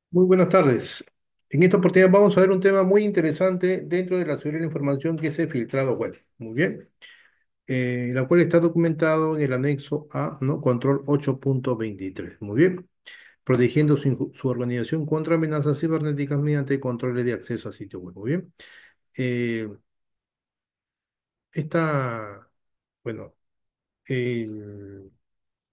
Muy buenas tardes. En esta oportunidad vamos a ver un tema muy interesante dentro de la seguridad de la información que es el filtrado web. Muy bien. La cual está documentado en el anexo A, ¿no? Control 8.23. Muy bien. Protegiendo su organización contra amenazas cibernéticas mediante controles de acceso a sitio web. Muy bien. Eh, esta, bueno, el-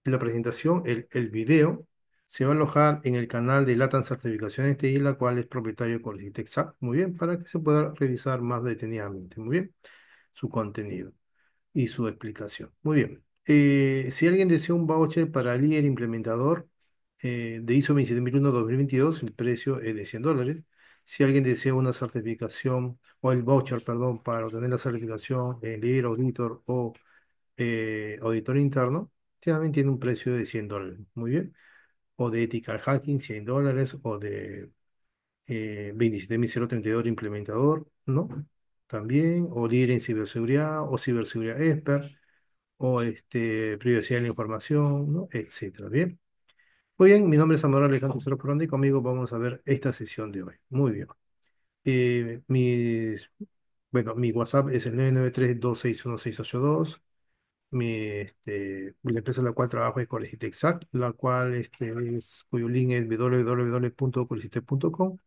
la presentación, el video, se va a alojar en el canal de LATAM Certificaciones TI, la cual es propietario de Qualitexact. Muy bien, para que se pueda revisar más detenidamente. Muy bien, su contenido y su explicación. Muy bien. Si alguien desea un voucher para líder implementador de ISO 27001-2022, el precio es de $100. Si alguien desea una certificación o el voucher, perdón, para obtener la certificación de líder auditor o auditor interno, también tiene un precio de $100. Muy bien. O de Ethical Hacking, $100. O de 27032 implementador, ¿no? También. O líder en ciberseguridad o ciberseguridad expert o privacidad de la información, ¿no? Etcétera. Bien. Muy bien, mi nombre es Amador Alejandro Cerro Fernández y conmigo vamos a ver esta sesión de hoy. Muy bien. Bueno, mi WhatsApp es el 993-261-682. La empresa en la cual trabajo es Colegitexac, la cual cuyo link es www.colegitec.com.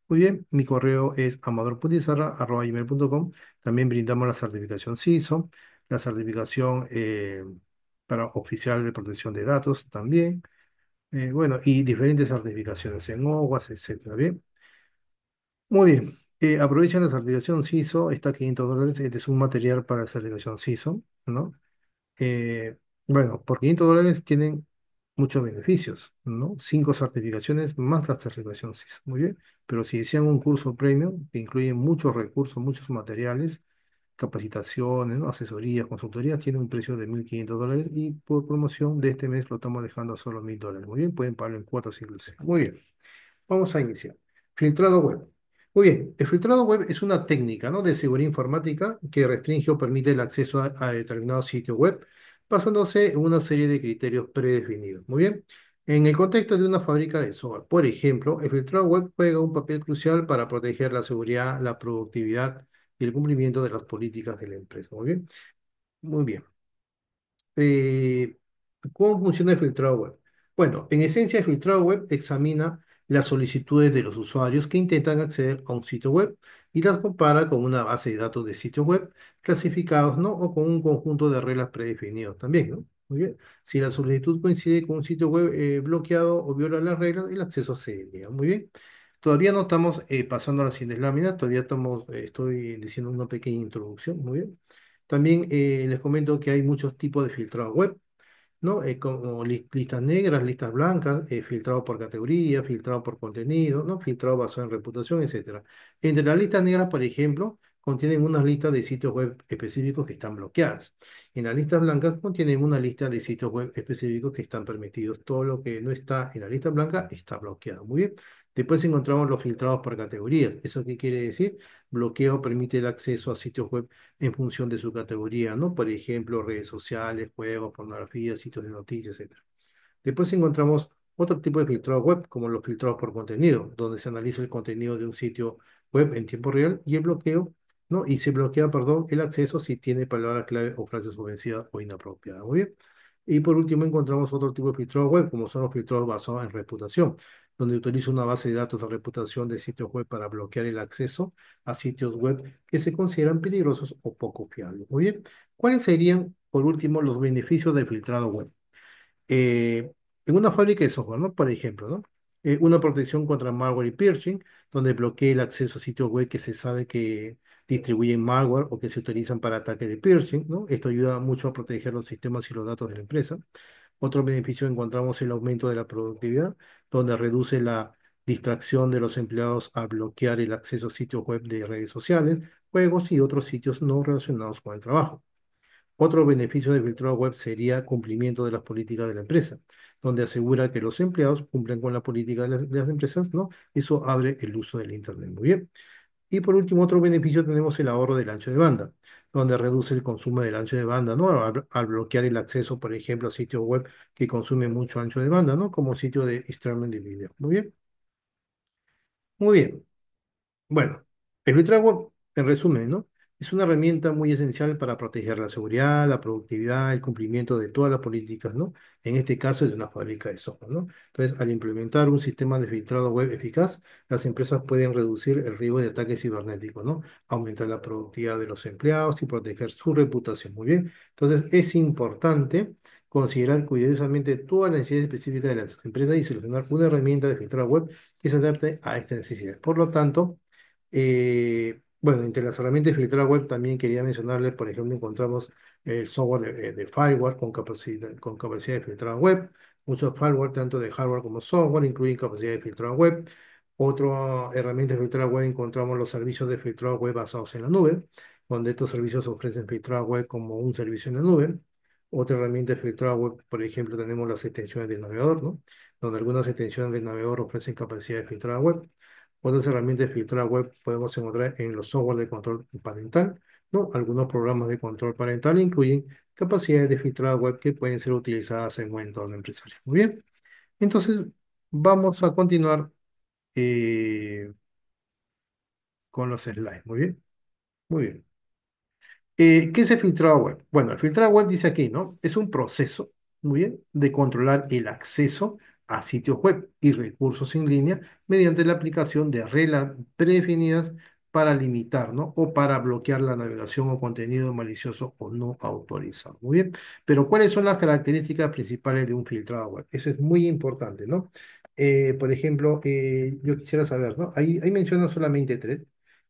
Muy bien, mi correo es amador.izarra@gmail.com. También brindamos la certificación CISO, la certificación para oficial de protección de datos también. Bueno, y diferentes certificaciones en OWASP, etcétera. Bien, muy bien. Aprovechen la certificación CISO, está a $500. Este es un material para la certificación CISO, ¿no? Eh, bueno, por $500 tienen muchos beneficios, ¿no? 5 certificaciones más la certificación CISO, muy bien. Pero si desean un curso premium que incluye muchos recursos, muchos materiales, capacitaciones, ¿no? Asesorías, consultorías, tiene un precio de $1.500 y por promoción de este mes lo estamos dejando a solo $1.000. Muy bien, pueden pagarlo en cuotas inclusive. Muy bien. Vamos a iniciar. Filtrado web. Muy bien, el filtrado web es una técnica, ¿no? de seguridad informática que restringe o permite el acceso a determinados sitios web basándose en una serie de criterios predefinidos. Muy bien. En el contexto de una fábrica de software, por ejemplo, el filtrado web juega un papel crucial para proteger la seguridad, la productividad y el cumplimiento de las políticas de la empresa. Muy bien. Muy bien. Eh, ¿Cómo funciona el filtrado web? Bueno, en esencia, el filtrado web examina las solicitudes de los usuarios que intentan acceder a un sitio web y las compara con una base de datos de sitios web clasificados, ¿no? O con un conjunto de reglas predefinidos también, ¿no? Muy bien. Si la solicitud coincide con un sitio web bloqueado o viola las reglas, el acceso se denega. Muy bien. Todavía no estamos pasando a las siguientes láminas, todavía estoy diciendo una pequeña introducción. Muy bien. También les comento que hay muchos tipos de filtrado web, ¿no? Como listas negras, listas blancas, filtrado por categoría, filtrado por contenido, ¿no? Filtrado basado en reputación, etcétera. Entre las listas negras, por ejemplo, contienen unas listas de sitios web específicos que están bloqueadas. En las listas blancas contienen una lista de sitios web específicos que están permitidos. Todo lo que no está en la lista blanca está bloqueado. Muy bien. Después encontramos los filtrados por categorías. ¿Eso qué quiere decir? Bloqueo permite el acceso a sitios web en función de su categoría, ¿no? Por ejemplo, redes sociales, juegos, pornografía, sitios de noticias, etcétera. Después encontramos otro tipo de filtrado web, como los filtrados por contenido, donde se analiza el contenido de un sitio web en tiempo real y el bloqueo, ¿no? Y se bloquea, perdón, el acceso si tiene palabras clave o frases ofensivas o inapropiadas. Muy bien. Y por último encontramos otro tipo de filtrado web, como son los filtrados basados en reputación, donde utiliza una base de datos de reputación de sitios web para bloquear el acceso a sitios web que se consideran peligrosos o poco fiables. Muy bien. ¿Cuáles serían, por último, los beneficios del filtrado web? eh, en una fábrica de software, ¿no? Por ejemplo, ¿no? Una protección contra malware y phishing, donde bloquea el acceso a sitios web que se sabe que distribuyen malware o que se utilizan para ataques de phishing, ¿no? Esto ayuda mucho a proteger los sistemas y los datos de la empresa. Otro beneficio encontramos el aumento de la productividad, donde reduce la distracción de los empleados al bloquear el acceso a sitios web de redes sociales, juegos y otros sitios no relacionados con el trabajo. Otro beneficio del filtrado web sería cumplimiento de las políticas de la empresa, donde asegura que los empleados cumplen con la política de las empresas, ¿no? Eso abre el uso del Internet. Muy bien. Y por último, otro beneficio tenemos el ahorro del ancho de banda, donde reduce el consumo del ancho de banda, ¿no? Al bloquear el acceso, por ejemplo, a sitios web que consumen mucho ancho de banda, ¿no? Como sitio de streaming de video. Muy bien. Muy bien. Bueno, el Web, en resumen, ¿no? Es una herramienta muy esencial para proteger la seguridad, la productividad, el cumplimiento de todas las políticas, ¿no? En este caso, de una fábrica de software, ¿no? Entonces, al implementar un sistema de filtrado web eficaz, las empresas pueden reducir el riesgo de ataques cibernéticos, ¿no? Aumentar la productividad de los empleados y proteger su reputación. Muy bien. Entonces, es importante considerar cuidadosamente todas las necesidades específicas de las empresas y seleccionar una herramienta de filtrado web que se adapte a esta necesidad. Por lo tanto, bueno, entre las herramientas de filtrado web también quería mencionarles, por ejemplo, encontramos el software de firewall con capacidad de filtrado web. Muchos firewall, tanto de hardware como software, incluyen capacidad de filtrado web. Otra herramienta de filtrado web encontramos los servicios de filtrado web basados en la nube, donde estos servicios ofrecen filtrado web como un servicio en la nube. Otra herramienta de filtrado web, por ejemplo, tenemos las extensiones del navegador, ¿no? Donde algunas extensiones del navegador ofrecen capacidad de filtrado web. Otras herramientas de filtrado web podemos encontrar en los software de control parental, ¿no? Algunos programas de control parental incluyen capacidades de filtrado web que pueden ser utilizadas en un entorno empresarial. Muy bien, entonces vamos a continuar con los slides. Muy bien, muy bien. ¿Qué es el filtrado web? Bueno, el filtrado web dice aquí, ¿no? Es un proceso, muy bien, de controlar el acceso a sitios web y recursos en línea mediante la aplicación de reglas predefinidas para limitar, ¿no? O para bloquear la navegación o contenido malicioso o no autorizado. Muy bien, pero ¿cuáles son las características principales de un filtrado web? Eso es muy importante, ¿no? Por ejemplo, yo quisiera saber, ¿no? Ahí menciona solamente tres.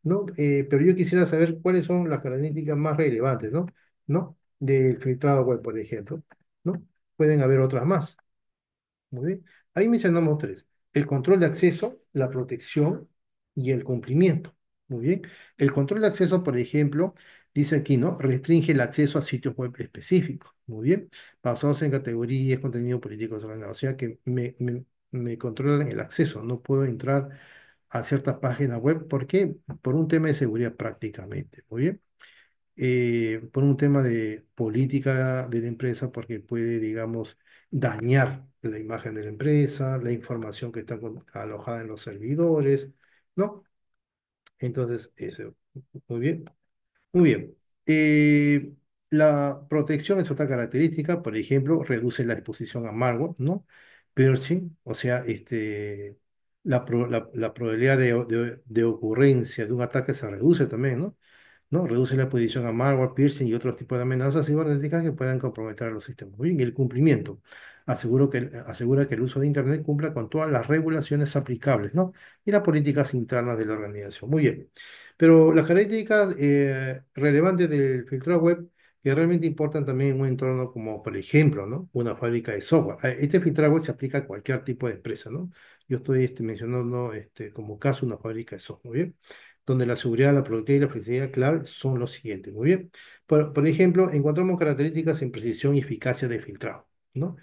¿No? Pero yo quisiera saber cuáles son las características más relevantes, ¿no? ¿No? Del filtrado web, por ejemplo, ¿no? Pueden haber otras más. Muy bien. Ahí mencionamos tres. El control de acceso, la protección y el cumplimiento. Muy bien. El control de acceso, por ejemplo, dice aquí, ¿no? Restringe el acceso a sitios web específicos. Muy bien. Basados en categorías, contenido político ordenado. O sea que me controlan el acceso. No puedo entrar a ciertas páginas web. ¿Por qué? Por un tema de seguridad prácticamente. Muy bien. Por un tema de política de la empresa, porque puede, digamos, dañar la imagen de la empresa, la información que está alojada en los servidores, ¿no? Entonces, eso, muy bien. Muy bien. La protección es otra característica, por ejemplo, reduce la exposición a malware, ¿no? Piercing, o sea, la probabilidad de ocurrencia de un ataque se reduce también, ¿no? ¿No? Reduce la exposición a malware, piercing y otros tipos de amenazas cibernéticas que puedan comprometer a los sistemas. Muy bien, y el cumplimiento. Asegura que el uso de Internet cumpla con todas las regulaciones aplicables, ¿no? Y las políticas internas de la organización. Muy bien. Pero las características relevantes del filtrado web que realmente importan también en un entorno como, por ejemplo, ¿no? Una fábrica de software. Este filtrado web se aplica a cualquier tipo de empresa, ¿no? Yo estoy mencionando como caso una fábrica de software, ¿muy bien? Donde la seguridad, la productividad y la flexibilidad clave son los siguientes, ¿muy bien? Por ejemplo, encontramos características en precisión y eficacia del filtrado, ¿no?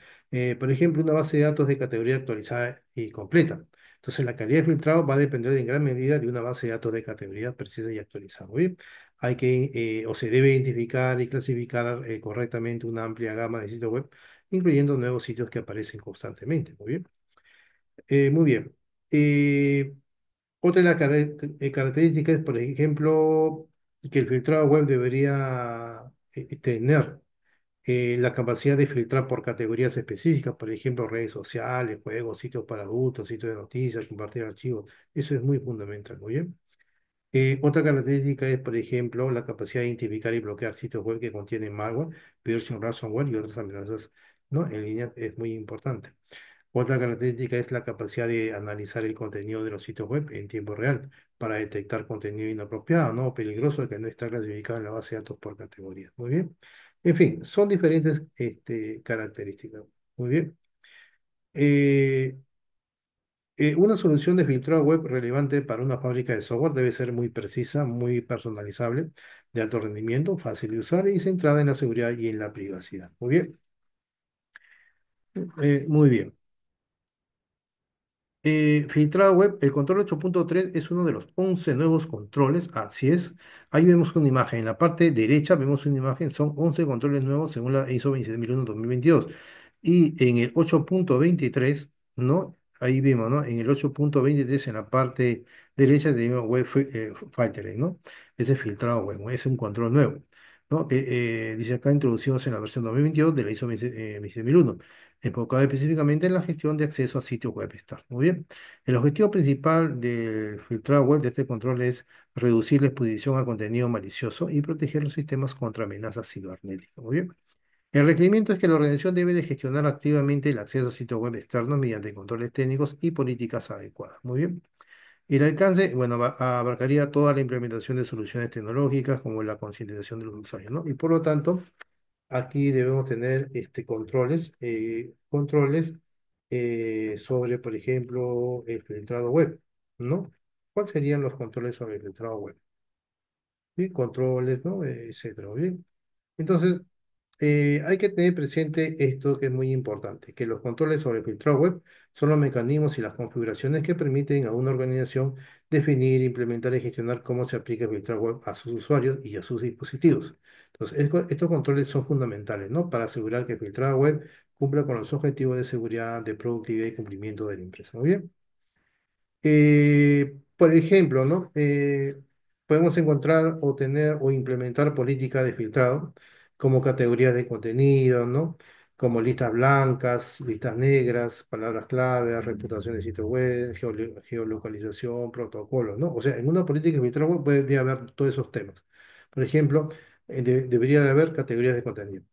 Por ejemplo, una base de datos de categoría actualizada y completa. Entonces, la calidad de filtrado va a depender en gran medida de una base de datos de categoría precisa y actualizada. Muy bien. Hay que, o se debe identificar y clasificar correctamente una amplia gama de sitios web, incluyendo nuevos sitios que aparecen constantemente. Muy bien. Muy bien. Eh, Otra de las características es, por ejemplo, que el filtrado web debería tener la capacidad de filtrar por categorías específicas, por ejemplo, redes sociales, juegos, sitios para adultos, sitios de noticias, compartir archivos. Eso es muy fundamental, muy bien. Otra característica es, por ejemplo, la capacidad de identificar y bloquear sitios web que contienen malware, Pearson ransomware y otras amenazas, ¿no? En línea es muy importante. Otra característica es la capacidad de analizar el contenido de los sitios web en tiempo real para detectar contenido inapropiado, ¿no? O peligroso que no está clasificado en la base de datos por categorías. Muy bien. En fin, son diferentes características. Muy bien. Eh, una solución de filtrado web relevante para una fábrica de software debe ser muy precisa, muy personalizable, de alto rendimiento, fácil de usar y centrada en la seguridad y en la privacidad. Muy bien. Muy bien. Filtrado web, el control 8.3 es uno de los 11 nuevos controles, así es. Ahí vemos una imagen, en la parte derecha vemos una imagen, son 11 controles nuevos según la ISO 27001-2022. Y en el 8.23, ¿no? ahí vimos, ¿no? En el 8.23 en la parte derecha tenemos filtering, ¿no? Ese filtrado web, ¿no? Es un control nuevo, ¿no? Que dice acá introducidos en la versión 2022 de la ISO 27001, enfocado específicamente en la gestión de acceso a sitios web estándar. Muy bien. El objetivo principal del filtrado web de este control es reducir la exposición a contenido malicioso y proteger los sistemas contra amenazas cibernéticas. Muy bien. El requerimiento es que la organización debe de gestionar activamente el acceso a sitios web externos mediante controles técnicos y políticas adecuadas. Muy bien. El alcance, bueno, abarcaría toda la implementación de soluciones tecnológicas como la concientización de los usuarios, ¿no? Y por lo tanto, aquí debemos tener controles sobre, por ejemplo, el filtrado web, ¿no? ¿Cuáles serían los controles sobre el filtrado web? ¿Sí? Controles, ¿no? Etcétera, ¿muy bien? Entonces, hay que tener presente esto que es muy importante, que los controles sobre el filtrado web son los mecanismos y las configuraciones que permiten a una organización definir, implementar y gestionar cómo se aplica el filtrado web a sus usuarios y a sus dispositivos. Entonces, estos controles son fundamentales, ¿no? Para asegurar que el filtrado web cumpla con los objetivos de seguridad, de productividad y cumplimiento de la empresa. Muy bien. Por ejemplo, ¿no? Podemos encontrar o tener o implementar políticas de filtrado como categorías de contenido, ¿no? Como listas blancas, listas negras, palabras clave, reputación de sitio web, geolocalización, protocolos, ¿no? O sea, en una política de filtrado web puede haber todos esos temas. Por ejemplo, debería de haber categorías de contenido,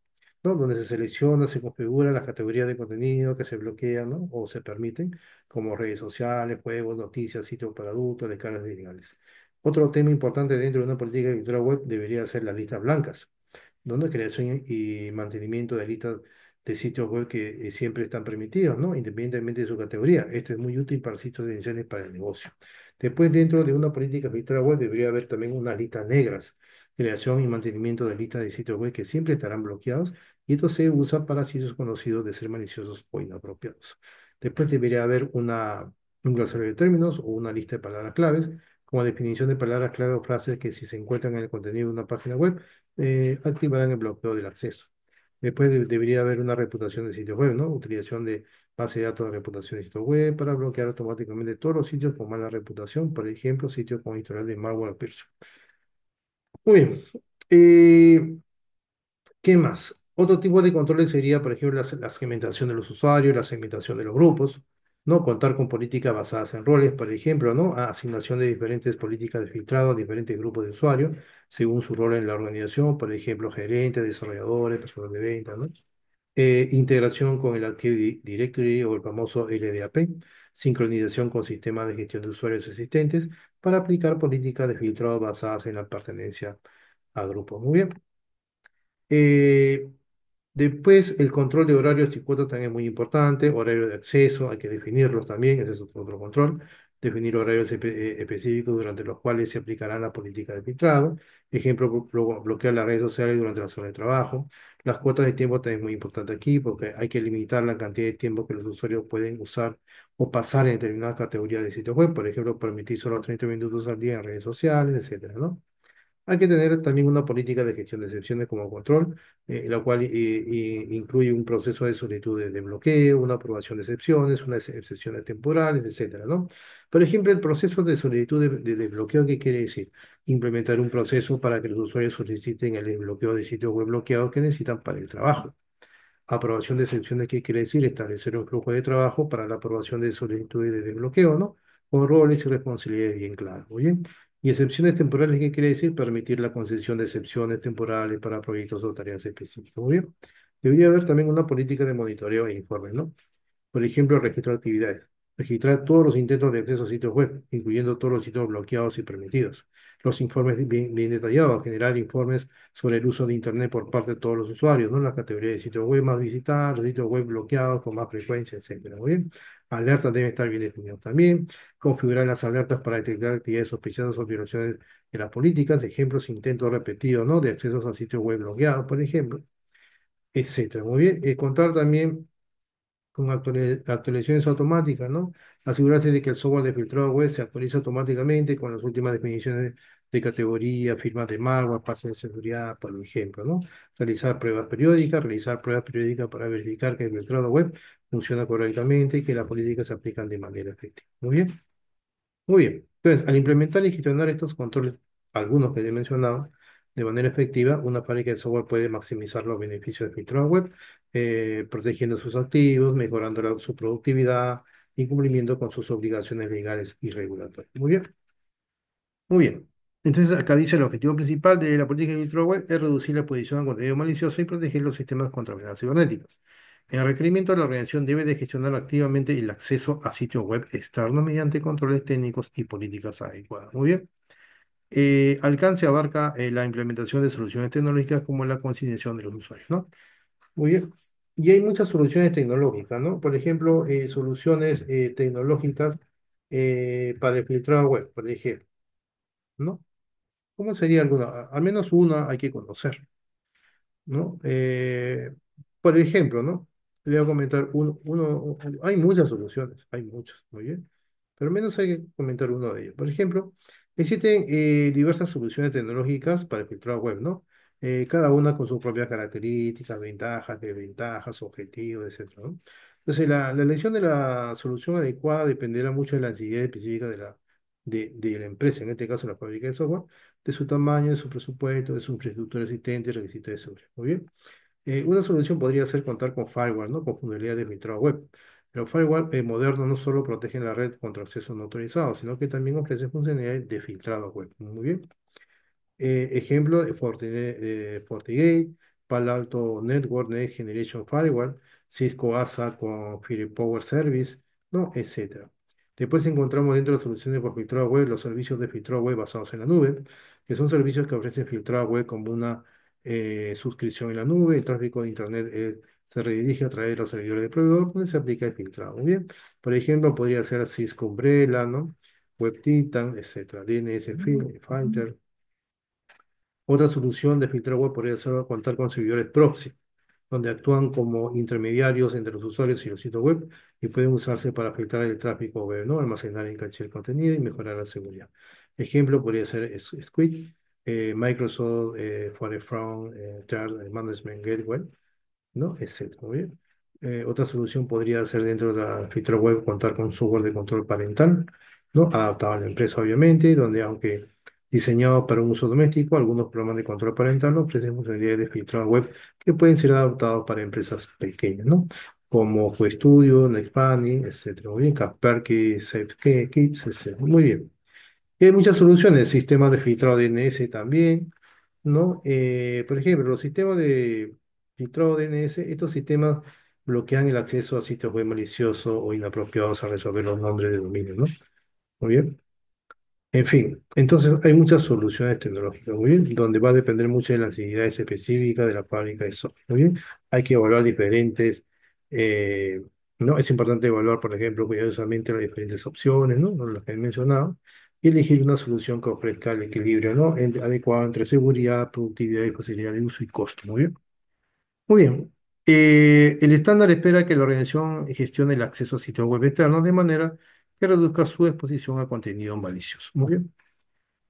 ¿no? Donde se selecciona, se configura las categorías de contenido que se bloquean, ¿no? O se permiten como redes sociales, juegos, noticias, sitios para adultos, descargas ilegales. Otro tema importante dentro de una política de cultura web debería ser las listas blancas, donde creación y mantenimiento de listas de sitios web que siempre están permitidos, ¿no? Independientemente de su categoría. Esto es muy útil para sitios esenciales para el negocio. Después, dentro de una política de cultura web debería haber también unas listas negras, creación y mantenimiento de listas de sitios web que siempre estarán bloqueados y esto se usa para sitios conocidos de ser maliciosos o inapropiados. Después debería haber un glosario de términos o una lista de palabras claves, como definición de palabras clave o frases que si se encuentran en el contenido de una página web, activarán el bloqueo del acceso. Después debería haber una reputación de sitio web, ¿no? Utilización de base de datos de reputación de sitio web para bloquear automáticamente todos los sitios con mala reputación, por ejemplo, sitios con historial de malware o Pearson. Muy bien. Eh, ¿Qué más? Otro tipo de controles sería, por ejemplo, la segmentación de los usuarios, la segmentación de los grupos, ¿no? Contar con políticas basadas en roles, por ejemplo, ¿no? Asignación de diferentes políticas de filtrado a diferentes grupos de usuarios, según su rol en la organización, por ejemplo, gerentes, desarrolladores, personas de venta, ¿no? Integración con el Active Directory o el famoso LDAP, sincronización con sistemas de gestión de usuarios existentes para aplicar políticas de filtrado basadas en la pertenencia a grupos. Muy bien. Eh, Después, el control de horarios y cuotas también es muy importante. Horario de acceso, hay que definirlos también, ese es otro control. Definir horarios específicos durante los cuales se aplicará la política de filtrado. Ejemplo, bloquear las redes sociales durante las horas de trabajo. Las cuotas de tiempo también es muy importante aquí porque hay que limitar la cantidad de tiempo que los usuarios pueden usar o pasar en determinadas categorías de sitios web. Por ejemplo, permitir solo 30 minutos al día en redes sociales, etcétera, ¿no? Hay que tener también una política de gestión de excepciones como control, la cual incluye un proceso de solicitud de bloqueo, una aprobación de excepciones, unas excepciones temporales, etcétera, ¿no? Por ejemplo, el proceso de solicitud de desbloqueo, ¿qué quiere decir? Implementar un proceso para que los usuarios soliciten el desbloqueo de sitios web bloqueados que necesitan para el trabajo. Aprobación de excepciones, ¿qué quiere decir? Establecer un flujo de trabajo para la aprobación de solicitudes de desbloqueo, ¿no? Con roles y responsabilidades bien claros, ¿muy bien? Y excepciones temporales, ¿qué quiere decir? Permitir la concesión de excepciones temporales para proyectos o tareas específicas, ¿muy bien? Debería haber también una política de monitoreo e informes, ¿no? Por ejemplo, registro de actividades. Registrar todos los intentos de acceso a sitios web, incluyendo todos los sitios bloqueados y permitidos. Los informes bien detallados, generar informes sobre el uso de Internet por parte de todos los usuarios, ¿no? La categoría de sitios web más visitados, los sitios web bloqueados con más frecuencia, etcétera. Muy bien. Alertas deben estar bien definidas también. Configurar las alertas para detectar actividades sospechosas o violaciones de las políticas. Ejemplos, intentos repetidos, ¿no? De accesos a sitios web bloqueados, por ejemplo, etcétera. Muy bien. Contar también con actualizaciones automáticas, ¿no? Asegurarse de que el software de filtrado web se actualiza automáticamente con las últimas definiciones de categoría, firmas de malware, pases de seguridad, por ejemplo, ¿no? Realizar pruebas periódicas para verificar que el filtrado web funciona correctamente y que las políticas se aplican de manera efectiva. Muy bien. Muy bien. Entonces, al implementar y gestionar estos controles, algunos que he mencionado, de manera efectiva, una fábrica de software puede maximizar los beneficios del filtrado web, protegiendo sus activos, mejorando su productividad y cumplimiento con sus obligaciones legales y regulatorias. Muy bien, muy bien. Entonces, acá dice el objetivo principal de la política de filtrado web es reducir la exposición a contenido malicioso y proteger los sistemas contra amenazas cibernéticas. En el requerimiento, la organización debe de gestionar activamente el acceso a sitios web externos mediante controles técnicos y políticas adecuadas. Muy bien. Alcance abarca la implementación de soluciones tecnológicas como la concienciación de los usuarios, ¿no? Muy bien. Y hay muchas soluciones tecnológicas, ¿no? Por ejemplo, soluciones tecnológicas para el filtrado web, por ejemplo, ¿no? ¿Cómo sería alguna? Al menos una hay que conocer. ¿No? Por ejemplo, ¿no? Le voy a comentar hay muchas soluciones, hay muchas, muy bien, pero al menos hay que comentar uno de ellos. Por ejemplo, existen diversas soluciones tecnológicas para el filtrado web, ¿no? Cada una con sus propias características, ventajas, desventajas, objetivos, etcétera, ¿no? Entonces, la elección de la solución adecuada dependerá mucho de la necesidad específica de la empresa, en este caso la fábrica de software, de su tamaño, de su presupuesto, de su infraestructura existente y requisitos de seguridad. Muy bien. Una solución podría ser contar con firewall, ¿no? Con funcionalidad de filtrado web. Los firewall modernos no solo protegen la red contra acceso no autorizado, sino que también ofrecen funcionalidades de filtrado web. Muy bien. Ejemplo, FortiGate, Palo Alto Network Next Generation Firewall, Cisco ASA con Firepower Service, ¿no? Etcétera. Después encontramos dentro de las soluciones por filtrado web los servicios de filtrado web basados en la nube, que son servicios que ofrecen filtrado web como una suscripción en la nube. El tráfico de Internet se redirige a través de los servidores de proveedor donde se aplica el filtrado. Muy bien. Por ejemplo, podría ser Cisco Umbrella, ¿no? Web Titan, etcétera. DNS Filter. Otra solución de filtro web podría ser contar con servidores proxy, donde actúan como intermediarios entre los usuarios y los sitios web y pueden usarse para filtrar el tráfico web, ¿no? Almacenar en caché el contenido y mejorar la seguridad. Ejemplo podría ser Squid, Microsoft Forefront Threat Management Gateway, ¿no? Etcétera. Muy bien. Otra solución podría ser dentro de la filtro web contar con software de control parental, ¿no? Adaptado a la empresa, obviamente, donde aunque diseñado para un uso doméstico, algunos programas de control parental ofrecen funcionalidades de filtrado web que pueden ser adaptados para empresas pequeñas, ¿no? Como QStudio, Netpani, etcétera. Muy bien, Kaspersky, SafeKits, etcétera. Muy bien. Y hay muchas soluciones, sistemas de filtrado DNS también, ¿no? Por ejemplo, los sistemas de filtrado DNS, estos sistemas bloquean el acceso a sitios web maliciosos o inapropiados a resolver los nombres de dominio, ¿no? Muy bien. En fin, entonces hay muchas soluciones tecnológicas, muy bien, donde va a depender mucho de las necesidades específicas de la fábrica de software, muy bien. Hay que evaluar diferentes, ¿no? Es importante evaluar, por ejemplo, cuidadosamente las diferentes opciones, ¿no? Las que he mencionado, y elegir una solución que ofrezca el equilibrio, ¿no? Adecuado entre seguridad, productividad y facilidad de uso y costo, muy bien. Muy bien. El estándar espera que la organización gestione el acceso a sitios web externos de manera que reduzca su exposición a contenido malicioso. Muy bien.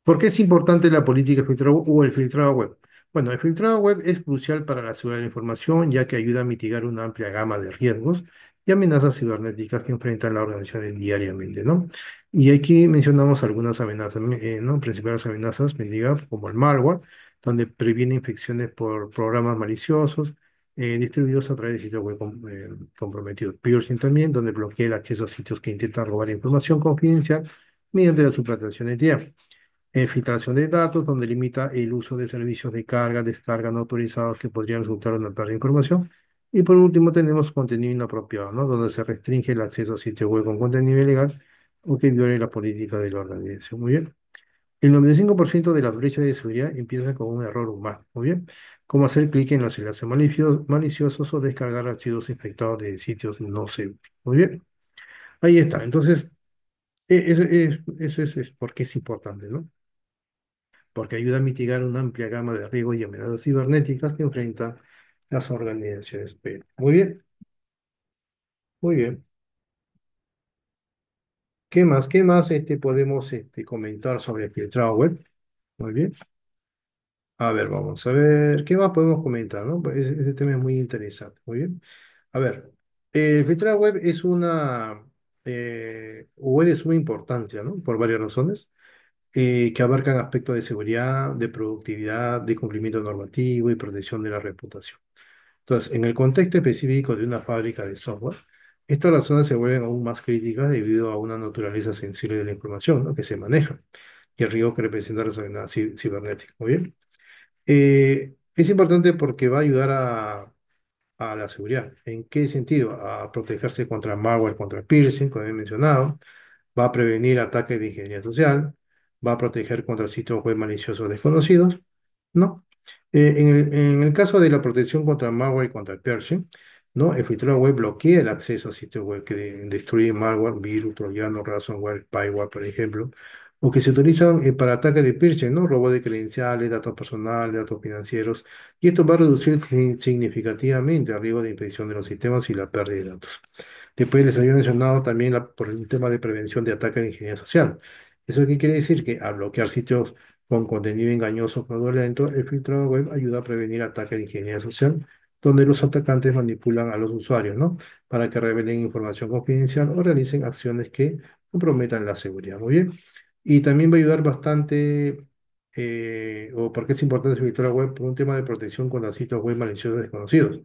¿Por qué es importante la política de filtrado o el filtrado web? Bueno, el filtrado web es crucial para la seguridad de la información, ya que ayuda a mitigar una amplia gama de riesgos y amenazas cibernéticas que enfrentan las organizaciones diariamente, ¿no? Y aquí mencionamos algunas amenazas, ¿no? Principales amenazas, bendiga, como el malware, donde previene infecciones por programas maliciosos distribuidos a través de sitios web comprometidos. Piercing también, donde bloquea el acceso a sitios que intentan robar información confidencial mediante la suplantación de identidad. Filtración de datos, donde limita el uso de servicios de carga, descarga no autorizados que podrían resultar en una pérdida de información. Y por último tenemos contenido inapropiado, ¿no? Donde se restringe el acceso a sitios web con contenido ilegal o que viole la política de la organización. Muy bien. El 95% de las brechas de seguridad empiezan con un error humano. Muy bien. Como hacer clic en los enlaces maliciosos o descargar archivos infectados de sitios no seguros. Muy bien. Ahí está. Entonces, eso es por qué es importante, ¿no? Porque ayuda a mitigar una amplia gama de riesgos y amenazas cibernéticas que enfrentan las organizaciones. Muy bien, muy bien. ¿Qué más? ¿Qué más podemos comentar sobre el filtrado web? Muy bien. A ver, vamos a ver, ¿qué más podemos comentar, no? Pues ese tema es muy interesante, muy bien. A ver, el filtrado web es web de suma importancia, ¿no? Por varias razones, que abarcan aspectos de seguridad, de productividad, de cumplimiento normativo y protección de la reputación. Entonces, en el contexto específico de una fábrica de software, estas razones se vuelven aún más críticas debido a una naturaleza sensible de la información, ¿no? que se maneja y el riesgo que representa la seguridad cibernética, muy bien. Es importante porque va a ayudar a la seguridad. ¿En qué sentido? A protegerse contra malware, contra phishing, como he mencionado, va a prevenir ataques de ingeniería social, va a proteger contra sitios web maliciosos desconocidos, ¿no? En el caso de la protección contra malware y contra phishing, ¿no? El filtrado web bloquea el acceso a sitios web que destruyen malware, virus, troyanos, ransomware, spyware, por ejemplo, o que se utilizan para ataques de phishing, ¿no? Robo de credenciales, datos personales, datos financieros, y esto va a reducir significativamente el riesgo de infección de los sistemas y la pérdida de datos. Después les había mencionado también por el tema de prevención de ataques de ingeniería social. ¿Eso qué quiere decir? Que al bloquear sitios con contenido engañoso o fraudulento, el filtrado web ayuda a prevenir ataques de ingeniería social, donde los atacantes manipulan a los usuarios, ¿no? Para que revelen información confidencial o realicen acciones que comprometan la seguridad. Muy bien. Y también va a ayudar bastante, o porque es importante el filtrado web, por un tema de protección contra sitios web maliciosos desconocidos,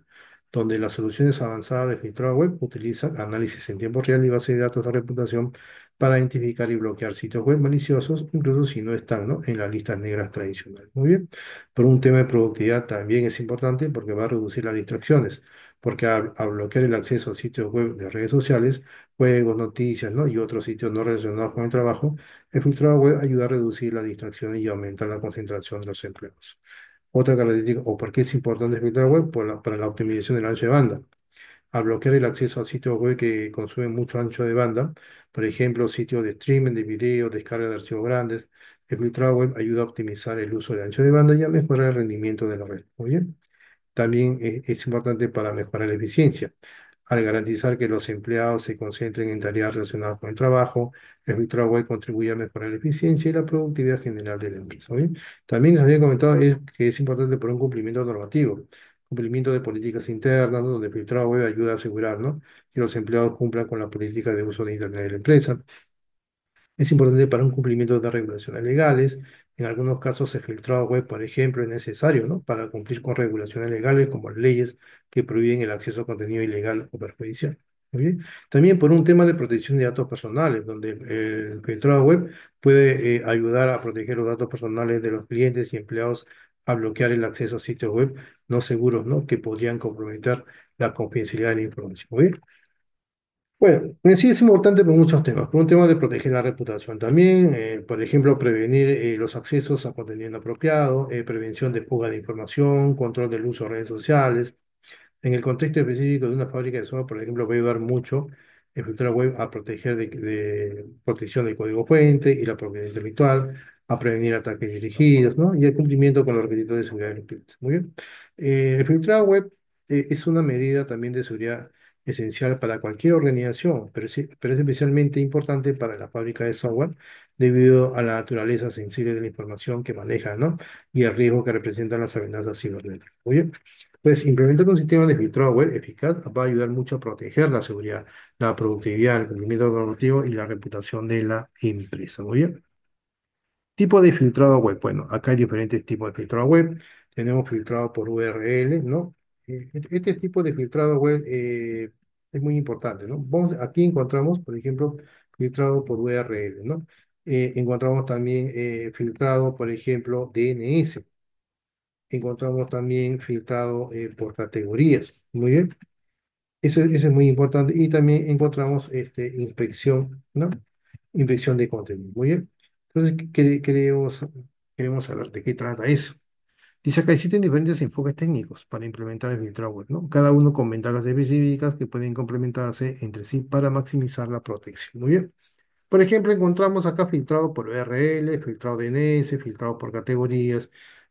donde las soluciones avanzadas de filtrado web utilizan análisis en tiempo real y base de datos de reputación para identificar y bloquear sitios web maliciosos, incluso si no están, ¿no? en las listas negras tradicionales. Muy bien. Por un tema de productividad también es importante porque va a reducir las distracciones, porque al bloquear el acceso a sitios web de redes sociales, juegos, noticias, ¿no? y otros sitios no relacionados con el trabajo, el filtrado web ayuda a reducir las distracciones y aumentar la concentración de los empleados. Otra característica, o por qué es importante filtrar web, para la optimización del ancho de banda. Al bloquear el acceso a sitios web que consumen mucho ancho de banda, por ejemplo, sitios de streaming de video, descarga de archivos grandes, el filtrado web ayuda a optimizar el uso de ancho de banda y a mejorar el rendimiento de la red. Muy bien. También es importante para mejorar la eficiencia. Al garantizar que los empleados se concentren en tareas relacionadas con el trabajo, el filtrado web contribuye a mejorar la eficiencia y la productividad general de la empresa. ¿Bien? También les había comentado que es importante por un cumplimiento normativo, cumplimiento de políticas internas, ¿no? donde el filtrado web ayuda a asegurar, ¿no? que los empleados cumplan con la política de uso de Internet de la empresa. Es importante para un cumplimiento de regulaciones legales. En algunos casos, el filtrado web, por ejemplo, es necesario, ¿no? para cumplir con regulaciones legales como leyes que prohíben el acceso a contenido ilegal o perjudicial. Muy bien. También por un tema de protección de datos personales, donde el filtrado web puede ayudar a proteger los datos personales de los clientes y empleados a bloquear el acceso a sitios web no seguros, ¿no? que podrían comprometer la confidencialidad de la información. Muy bien. Bueno, en sí es importante por muchos temas. Por un tema de proteger la reputación también, por ejemplo, prevenir los accesos a contenido inapropiado, prevención de fuga de información, control del uso de redes sociales. En el contexto específico de una fábrica de software, por ejemplo, va a ayudar mucho el filtro web a proteger de protección del código fuente y la propiedad intelectual, a prevenir ataques dirigidos, ¿no? Y el cumplimiento con los requisitos de seguridad de los clientes. Muy bien. El filtrado web es una medida también de seguridad esencial para cualquier organización, pero es especialmente importante para la fábrica de software debido a la naturaleza sensible de la información que maneja, ¿no? Y el riesgo que representan las amenazas cibernéticas. Muy bien. Pues implementar un sistema de filtrado web eficaz va a ayudar mucho a proteger la seguridad, la productividad, el cumplimiento normativo y la reputación de la empresa. Muy bien. Tipo de filtrado web. Bueno, acá hay diferentes tipos de filtrado web. Tenemos filtrado por URL, ¿no? Este tipo de filtrado web es muy importante, ¿no? Aquí encontramos, por ejemplo, filtrado por URL, ¿no? Encontramos también filtrado, por ejemplo, DNS. Encontramos también filtrado por categorías. Muy bien. Eso es muy importante. Y también encontramos inspección, ¿no? Inspección de contenido. Muy bien. Entonces, queremos saber de qué trata eso. Dice acá existen diferentes enfoques técnicos para implementar el filtrado web, ¿no? Cada uno con ventajas específicas que pueden complementarse entre sí para maximizar la protección. Muy bien. Por ejemplo, encontramos acá filtrado por URL, filtrado DNS, filtrado por categorías,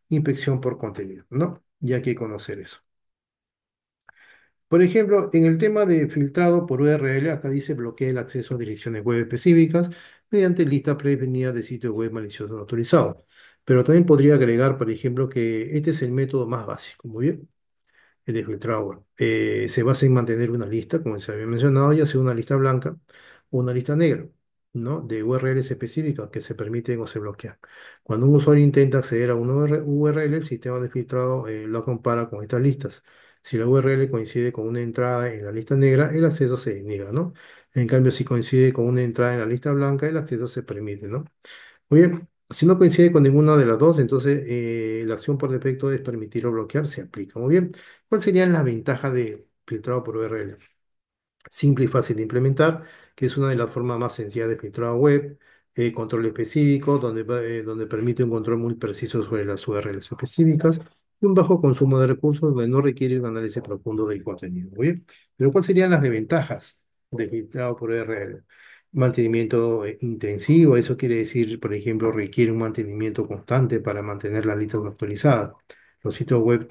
inspección por contenido, ¿no? Y hay que conocer eso. Por ejemplo, en el tema de filtrado por URL, acá dice bloquea el acceso a direcciones web específicas mediante lista predefinida de sitios web maliciosos no autorizados. Pero también podría agregar, por ejemplo, que este es el método más básico, muy bien, el de filtrado web. Se basa en mantener una lista, como se había mencionado, ya sea una lista blanca o una lista negra, ¿no? De URLs específicas que se permiten o se bloquean. Cuando un usuario intenta acceder a una URL, el sistema de filtrado lo compara con estas listas. Si la URL coincide con una entrada en la lista negra, el acceso se niega, ¿no? En cambio, si coincide con una entrada en la lista blanca, el acceso se permite, ¿no? Muy bien, si no coincide con ninguna de las dos, entonces la acción por defecto es permitir o bloquear, se aplica. Muy bien, ¿cuáles serían las ventajas de filtrado por URL? Simple y fácil de implementar, que es una de las formas más sencillas de filtrado web, control específico, donde permite un control muy preciso sobre las URLs específicas, y un bajo consumo de recursos donde no requiere un análisis profundo del contenido. Muy bien, pero ¿cuáles serían las desventajas de filtrado por URL? Mantenimiento intensivo, eso quiere decir, por ejemplo, requiere un mantenimiento constante para mantener las listas actualizadas. Los sitios web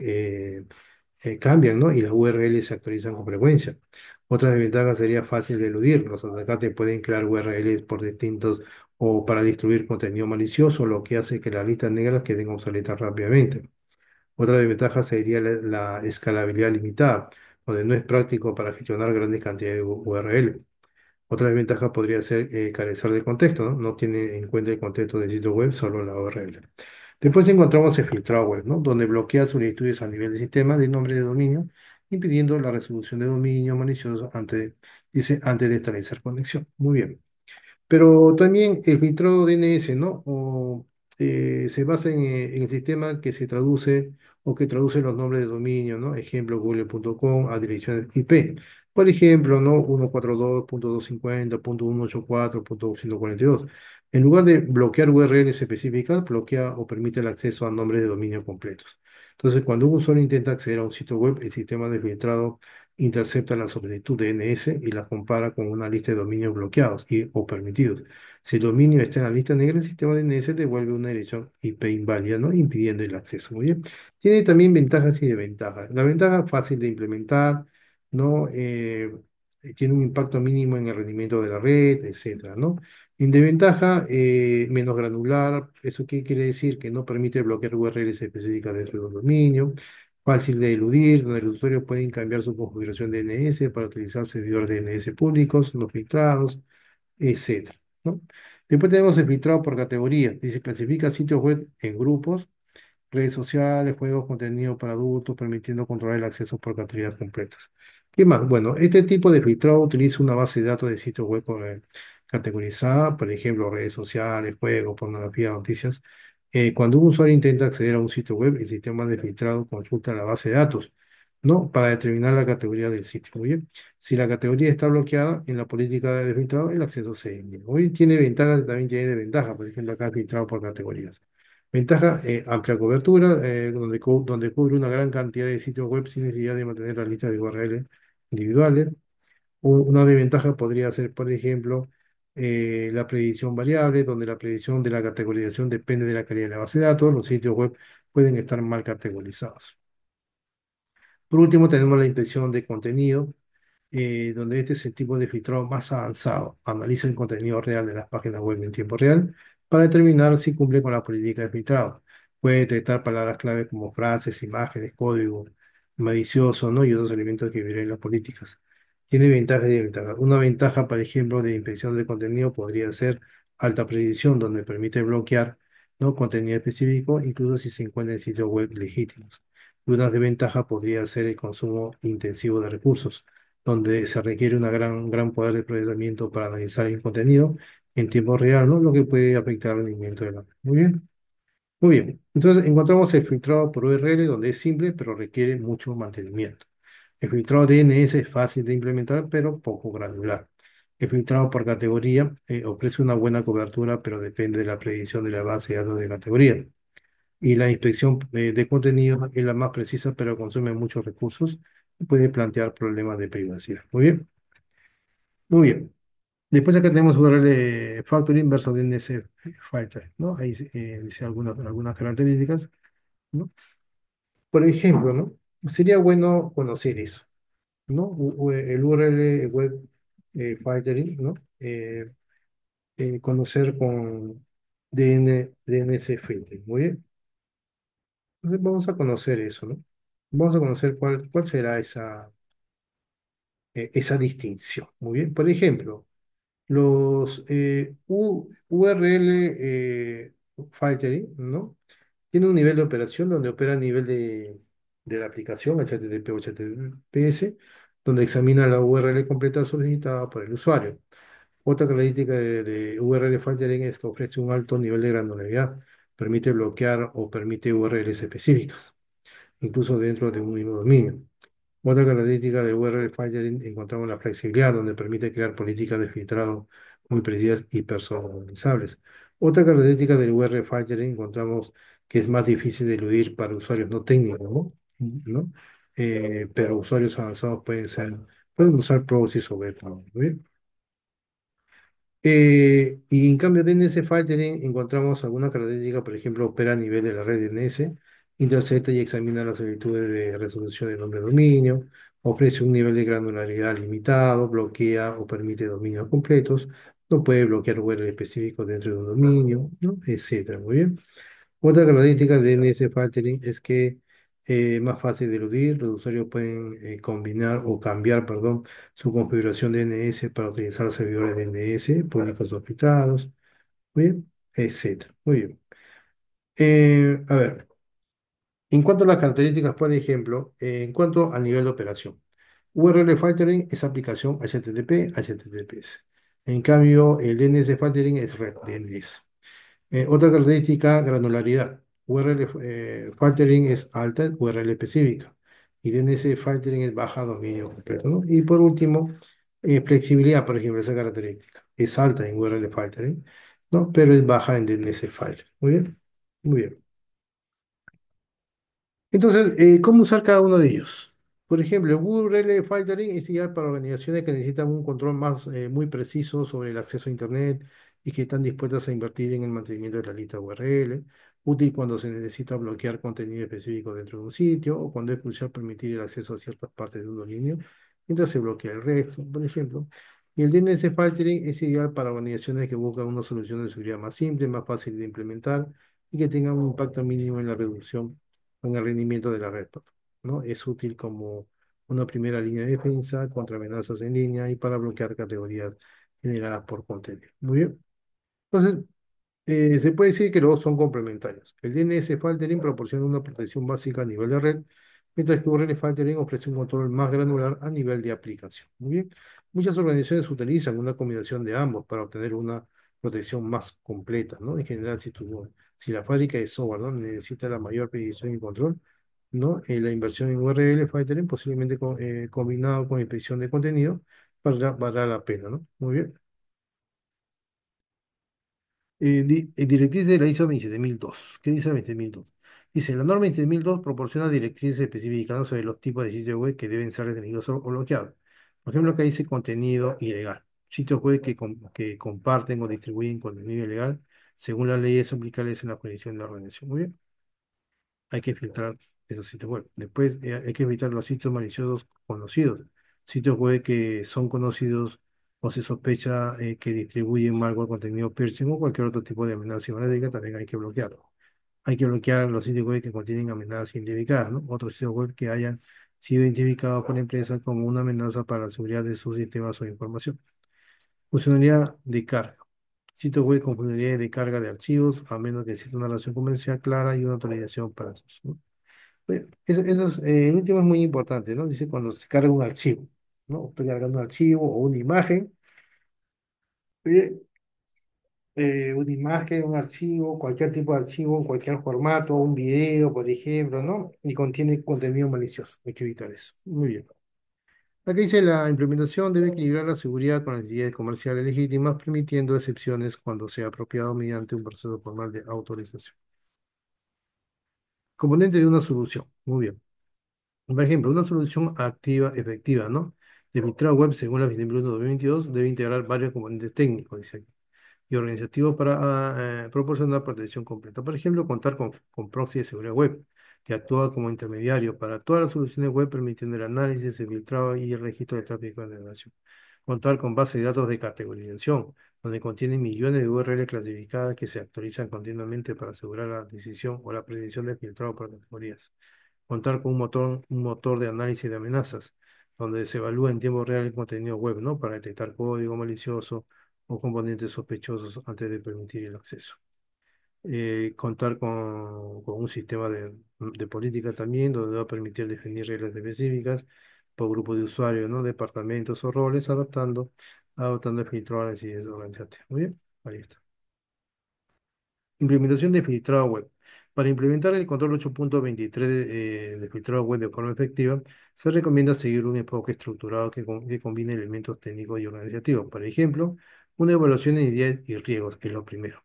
cambian, ¿no? Y las URLs se actualizan con frecuencia. Otra desventaja sería fácil de eludir. Los atacantes pueden crear URLs por distintos o para distribuir contenido malicioso, lo que hace que las listas negras queden obsoletas rápidamente. Otra desventaja sería la escalabilidad limitada, donde no es práctico para gestionar grandes cantidades de URL. Otra desventaja podría ser carecer de contexto, ¿no? No tiene en cuenta el contexto del sitio web, solo la URL. Después encontramos el filtrado web, ¿no? Donde bloquea solicitudes a nivel de sistema de nombre de dominio, impidiendo la resolución de dominio malicioso antes de establecer conexión. Muy bien. Pero también el filtrado DNS, ¿no? Se basa en el sistema que se traduce o que traduce los nombres de dominio, ¿no? Ejemplo, google.com a direcciones IP. Por ejemplo, ¿no? 142.250.184.142. En lugar de bloquear URLs específicas, bloquea o permite el acceso a nombres de dominio completos. Entonces, cuando un usuario intenta acceder a un sitio web, el sistema de filtrado intercepta la solicitud de DNS y la compara con una lista de dominios bloqueados o permitidos. Si el dominio está en la lista negra, el sistema DNS devuelve una dirección IP inválida, ¿no? Impidiendo el acceso. Muy bien. Tiene también ventajas y desventajas. La ventaja fácil de implementar, ¿no? Tiene un impacto mínimo en el rendimiento de la red, etcétera, ¿no? En desventaja, menos granular. ¿Eso qué quiere decir? Que no permite bloquear URLs específicas dentro de un dominio. Fácil de eludir, donde los usuarios pueden cambiar su configuración de DNS para utilizar servidores DNS públicos, no filtrados, etcétera, ¿no? Después tenemos el filtrado por categorías. Dice, clasifica sitios web en grupos, redes sociales, juegos, contenido para adultos, permitiendo controlar el acceso por categorías completas. ¿Qué más? Bueno, este tipo de filtrado utiliza una base de datos de sitios web categorizada, por ejemplo, redes sociales, juegos, pornografía, noticias. Cuando un usuario intenta acceder a un sitio web, el sistema de filtrado consulta la base de datos, ¿no? Para determinar la categoría del sitio. Muy bien. Si la categoría está bloqueada en la política de filtrado, el acceso se niega. Hoy tiene ventajas y también tiene desventajas. Por ejemplo, acá filtrado por categorías. Ventaja, amplia cobertura, donde cubre una gran cantidad de sitios web sin necesidad de mantener la lista de URL individuales. Una desventaja podría ser, por ejemplo, la predicción variable, donde la predicción de la categorización depende de la calidad de la base de datos. Los sitios web pueden estar mal categorizados. Por último, tenemos la inspección de contenido, donde este es el tipo de filtrado más avanzado. Analiza el contenido real de las páginas web en tiempo real para determinar si cumple con la política de filtrado. Puede detectar palabras clave como frases, imágenes, código malicioso, ¿no? Y otros elementos que vienen en las políticas. Tiene ventajas y desventajas. Una ventaja, por ejemplo, de inspección de contenido podría ser alta predicción, donde permite bloquear, ¿no? Contenido específico, incluso si se encuentra en sitios web legítimos. Una desventaja podría ser el consumo intensivo de recursos, donde se requiere un gran poder de procesamiento para analizar el contenido en tiempo real, ¿no? Lo que puede afectar el rendimiento de la red. Muy bien, muy bien. Entonces encontramos el filtrado por URL, donde es simple, pero requiere mucho mantenimiento. El filtrado DNS es fácil de implementar, pero poco granular. El filtrado por categoría ofrece una buena cobertura, pero depende de la predicción de la base de datos de categoría. Y la inspección de contenido es la más precisa, pero consume muchos recursos y puede plantear problemas de privacidad. Muy bien, muy bien. Después acá tenemos URL Factoring versus DNS Filter, ¿no? Ahí dice algunas características, ¿no? Por ejemplo, ¿no? Sería bueno conocer eso, ¿no? El URL Web Filtering, ¿no? Conocer DNS filtering. Muy bien. Entonces vamos a conocer eso, ¿no? Vamos a conocer cuál será esa distinción. Muy bien. Por ejemplo, los URL filtering, ¿no? Tiene un nivel de operación donde opera a nivel de la aplicación, HTTP o HTTPS, donde examina la URL completa solicitada por el usuario. Otra característica de URL filtering es que ofrece un alto nivel de granularidad, permite bloquear o permite URLs específicas, incluso dentro de un mismo dominio. Otra característica del URL filtering encontramos la flexibilidad, donde permite crear políticas de filtrado muy precisas y personalizables. Otra característica del URL filtering encontramos que es más difícil de eludir para usuarios no técnicos, ¿no? ¿No? Pero usuarios avanzados pueden usar proxies o VPN, ¿no? Y en cambio de DNS Filtering encontramos alguna característica, por ejemplo, opera a nivel de la red DNS, intercepta y examina las solicitudes de resolución de nombre de dominio, ofrece un nivel de granularidad limitado, bloquea o permite dominios completos, no puede bloquear URL específicos dentro de un dominio, ¿no? Etcétera. Muy bien. Otra característica de DNS Filtering es que es más fácil de eludir. Los usuarios pueden combinar o cambiar, perdón, su configuración de DNS para utilizar servidores de DNS públicos o filtrados, muy bien, etcétera. Muy bien. A ver, en cuanto a las características, por ejemplo, en cuanto al nivel de operación, URL Filtering es aplicación HTTP, HTTPS. En cambio, el DNS Filtering es red DNS. Otra característica, granularidad. URL filtering es alta, URL específica. Y DNS filtering es baja, dominio completo, ¿no? Y por último, flexibilidad, por ejemplo, esa característica. Es alta en URL filtering, ¿no? Pero es baja en DNS filtering. Muy bien, muy bien. Entonces, ¿cómo usar cada uno de ellos? Por ejemplo, el URL filtering es ideal para organizaciones que necesitan un control muy preciso sobre el acceso a Internet y que están dispuestas a invertir en el mantenimiento de la lista URL. Útil cuando se necesita bloquear contenido específico dentro de un sitio o cuando es crucial permitir el acceso a ciertas partes de un dominio mientras se bloquea el resto, por ejemplo. Y el DNS filtering es ideal para organizaciones que buscan una solución de seguridad más simple, más fácil de implementar y que tengan un impacto mínimo en la reducción en el rendimiento de la red, ¿no? Es útil como una primera línea de defensa contra amenazas en línea y para bloquear categorías generadas por contenido. Muy bien. Entonces, se puede decir que los dos son complementarios. El DNS Filtering proporciona una protección básica a nivel de red, mientras que URL Filtering ofrece un control más granular a nivel de aplicación. Muy bien. Muchas organizaciones utilizan una combinación de ambos para obtener una protección más completa, ¿no? En general, si la fábrica de software, ¿no? necesita la mayor predicción y control, ¿no? La inversión en URL Filtering, posiblemente combinado con inspección de contenido, valdrá la pena, ¿no? Muy bien. Directriz de la ISO 27002. ¿Qué dice la 27002? Dice, la norma 27002 proporciona directrices específicas, ¿no? sobre los tipos de sitios web que deben ser restringidos o bloqueados. Por ejemplo, acá dice contenido ilegal. Sitios web que comparten o distribuyen contenido ilegal según las leyes aplicables en la jurisdicción de la organización. Muy bien, hay que filtrar esos sitios web. Después hay que filtrar los sitios maliciosos conocidos. Sitios web que son conocidos o se sospecha que distribuyen malware, contenido phishing o cualquier otro tipo de amenaza cibernética, también hay que bloquearlo. Hay que bloquear los sitios web que contienen amenazas identificadas, ¿no? Otros sitios web que hayan sido identificados por la empresa como una amenaza para la seguridad de sus sistemas o información. Funcionalidad de carga. Sitios web con funcionalidad de carga de archivos, a menos que exista una relación comercial clara y una autorización para eso, ¿no? El último es muy importante, ¿no? Dice cuando se carga un archivo, ¿no? Estoy cargando un archivo o eh, una imagen, un archivo, cualquier tipo de archivo, en cualquier formato, un video, por ejemplo, ¿no? Y contiene contenido malicioso. Hay que evitar eso. Muy bien. Aquí dice la implementación debe equilibrar la seguridad con las necesidades comerciales legítimas, permitiendo excepciones cuando sea apropiado mediante un proceso formal de autorización. Componente de una solución. Muy bien. Por ejemplo, una solución activa, efectiva, ¿no? De filtrado web según la 2022 debe integrar varios componentes técnicos, dice aquí, y organizativos para proporcionar protección completa. Por ejemplo, contar con proxy de seguridad web, que actúa como intermediario para todas las soluciones web, permitiendo el análisis, el filtrado y el registro de tráfico de navegación. Contar con base de datos de categorización donde contiene millones de URL clasificadas que se actualizan continuamente para asegurar la decisión o la predicción de filtrado por categorías. Contar con un motor de análisis de amenazas, donde se evalúa en tiempo real el contenido web, ¿no? Para detectar código malicioso o componentes sospechosos antes de permitir el acceso. Contar con un sistema de política también, donde va a permitir definir reglas específicas por grupo de usuarios, ¿no? Departamentos o roles, adoptando el filtro análisis organizante. Muy bien, ahí está. Implementación de filtrado web. Para implementar el control 8.23 de filtrado web de forma efectiva, se recomienda seguir un enfoque estructurado que combine elementos técnicos y organizativos. Por ejemplo, una evaluación de ideas y riesgos es lo primero.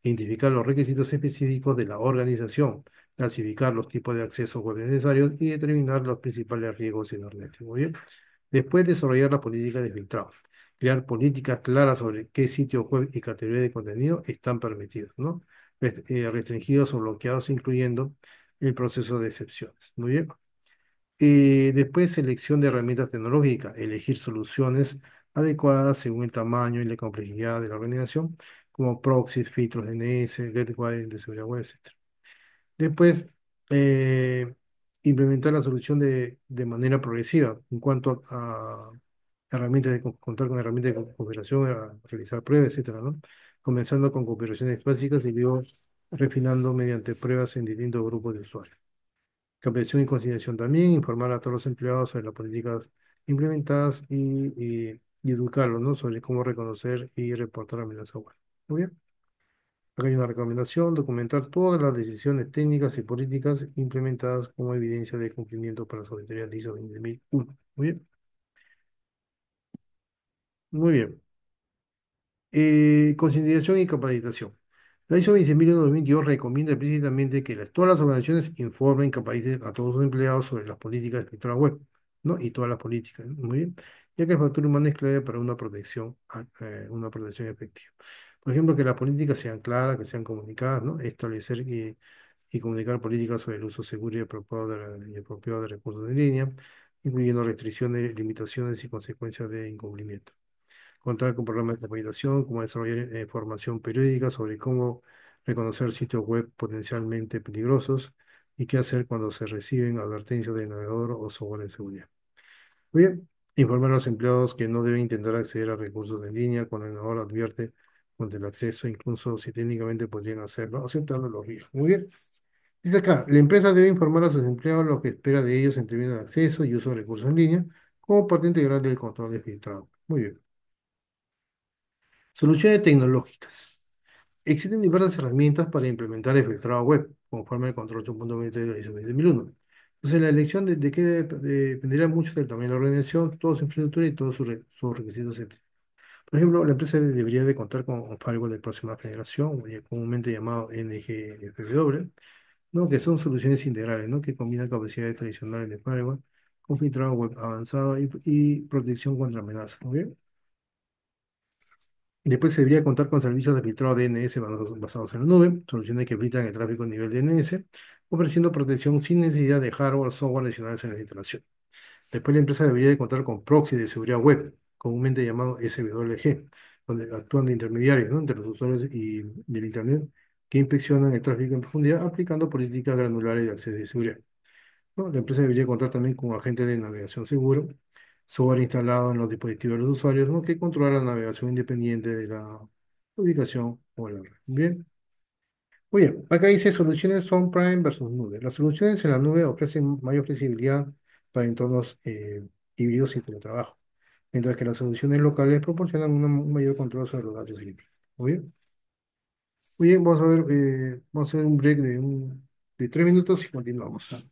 Identificar los requisitos específicos de la organización, clasificar los tipos de acceso web necesarios y determinar los principales riesgos en la red. Muy bien. Después, desarrollar la política de filtrado. Crear políticas claras sobre qué sitios web y categorías de contenido están permitidos, ¿no? Restringidos o bloqueados, incluyendo el proceso de excepciones. Muy bien. Después, selección de herramientas tecnológicas. Elegir soluciones adecuadas según el tamaño y la complejidad de la organización, como proxies, filtros DNS, gateway de seguridad web, etc. Después, eh, implementar la solución de manera progresiva en cuanto a herramientas contar con herramientas de configuración, a realizar pruebas, etcétera, ¿no? Comenzando con configuraciones básicas y luego refinando mediante pruebas en distintos grupos de usuarios. Captación y conciliación también, informar a todos los empleados sobre las políticas implementadas y educarlos, ¿no? Sobre cómo reconocer y reportar amenazas web. Muy bien. Acá hay una recomendación, documentar todas las decisiones técnicas y políticas implementadas como evidencia de cumplimiento para las auditorías de ISO 20001. Muy bien, muy bien. Concientización y capacitación. La ISO 20001-2022 recomienda explícitamente que todas las organizaciones informen y capaciten a todos sus empleados sobre las políticas de espectro web, ¿no? Y todas las políticas, ¿no? Muy bien, ya que el factor humano es clave para una protección efectiva. Por ejemplo, que las políticas sean claras, que sean comunicadas, ¿no? Establecer y comunicar políticas sobre el uso seguro y apropiado de recursos en línea, incluyendo restricciones, limitaciones y consecuencias de incumplimiento. Contar con programas de capacitación, como desarrollar formación periódica sobre cómo reconocer sitios web potencialmente peligrosos y qué hacer cuando se reciben advertencias del navegador o software de seguridad. Muy bien, informar a los empleados que no deben intentar acceder a recursos en línea cuando el navegador advierte contra el acceso, incluso si técnicamente podrían hacerlo, aceptando los riesgos. Muy bien. Dice acá, la empresa debe informar a sus empleados lo que espera de ellos en términos de acceso y uso de recursos en línea como parte integral del control de filtrado. Muy bien. Soluciones tecnológicas. Existen diversas herramientas para implementar el filtrado web, conforme al control 8.20 de la ISO 20001. Entonces, la elección de qué dependerá mucho del tamaño de la organización, toda su infraestructura y todos sus requisitos específicos. Por ejemplo, la empresa debería de contar con un firewall de próxima generación, comúnmente llamado NGFW, ¿no? Que son soluciones integrales, ¿no? Que combinan capacidades tradicionales de firewall con filtrado web avanzado y protección contra amenazas. ¿Ok? Después se debería contar con servicios de filtrado DNS basados en la nube, soluciones que filtran el tráfico a nivel DNS, ofreciendo protección sin necesidad de hardware o software adicionales en la instalación. Después la empresa debería de contar con proxy de seguridad web, comúnmente llamado SWG, donde actúan de intermediarios, ¿no? Entre los usuarios y del Internet que inspeccionan el tráfico en profundidad aplicando políticas granulares de acceso y seguridad, ¿no? La empresa debería contar también con agentes de navegación seguro, software instalado en los dispositivos de los usuarios, ¿no? Que controla la navegación independiente de la ubicación o la red. Bien. Muy bien, acá dice soluciones on-prime versus nube. Las soluciones en la nube ofrecen mayor flexibilidad para entornos híbridos y teletrabajo, mientras que las soluciones locales proporcionan un mayor control sobre los datos y muy bien. Muy bien, vamos a ver, vamos a hacer un break de 3 minutos y continuamos.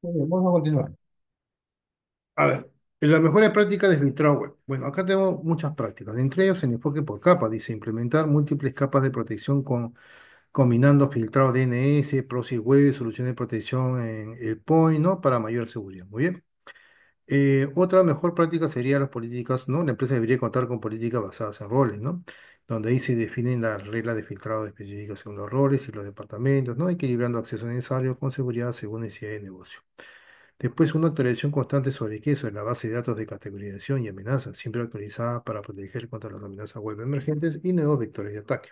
Muy bien, vamos a continuar. A ver, en las mejores prácticas de filtrado web. Bueno, acá tengo muchas prácticas. Entre ellos, el enfoque por capa. Dice implementar múltiples capas de protección combinando filtrado DNS, proxy web, soluciones de protección en el point, ¿no? Para mayor seguridad. Muy bien. Otra mejor práctica sería las políticas, ¿no? La empresa debería contar con políticas basadas en roles, ¿no? Donde ahí se definen las reglas de filtrado específicas según los roles y los departamentos, ¿no? Equilibrando acceso necesario con seguridad según necesidad de negocio. Después, una actualización constante sobre qué, sobre la base de datos de categorización y amenazas, siempre actualizada para proteger contra las amenazas web emergentes y nuevos vectores de ataque.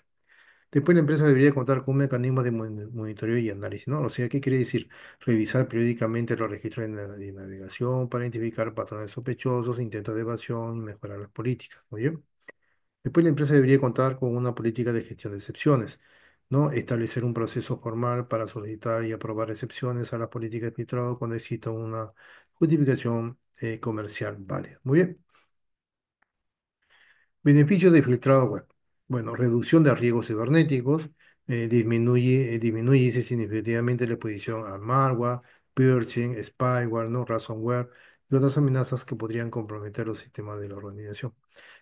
Después, la empresa debería contar con un mecanismo de monitoreo y análisis, ¿no? O sea, ¿qué quiere decir? Revisar periódicamente los registros de navegación para identificar patrones sospechosos, intentos de evasión y mejorar las políticas. Muy bien. Después, la empresa debería contar con una política de gestión de excepciones, ¿no? Establecer un proceso formal para solicitar y aprobar excepciones a la política de filtrado cuando exista una justificación comercial válida. Muy bien. Beneficios de filtrado web. Bueno, reducción de riesgos cibernéticos, disminuye significativamente la exposición a malware, phishing, spyware, ¿no? ransomware y otras amenazas que podrían comprometer los sistemas de la organización.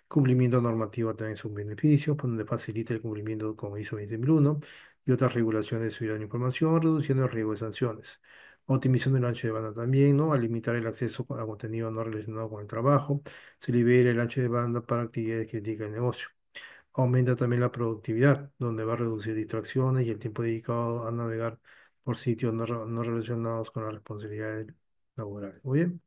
Cumplimiento normativo también es un beneficio, pues, donde facilita el cumplimiento con ISO 20001 y otras regulaciones de seguridad de la información, reduciendo el riesgo de sanciones. Optimización del ancho de banda también, ¿no? Al limitar el acceso a contenido no relacionado con el trabajo, se libera el ancho de banda para actividades críticas del negocio. Aumenta también la productividad, donde va a reducir distracciones y el tiempo dedicado a navegar por sitios no relacionados con las responsabilidades laborales. Muy bien.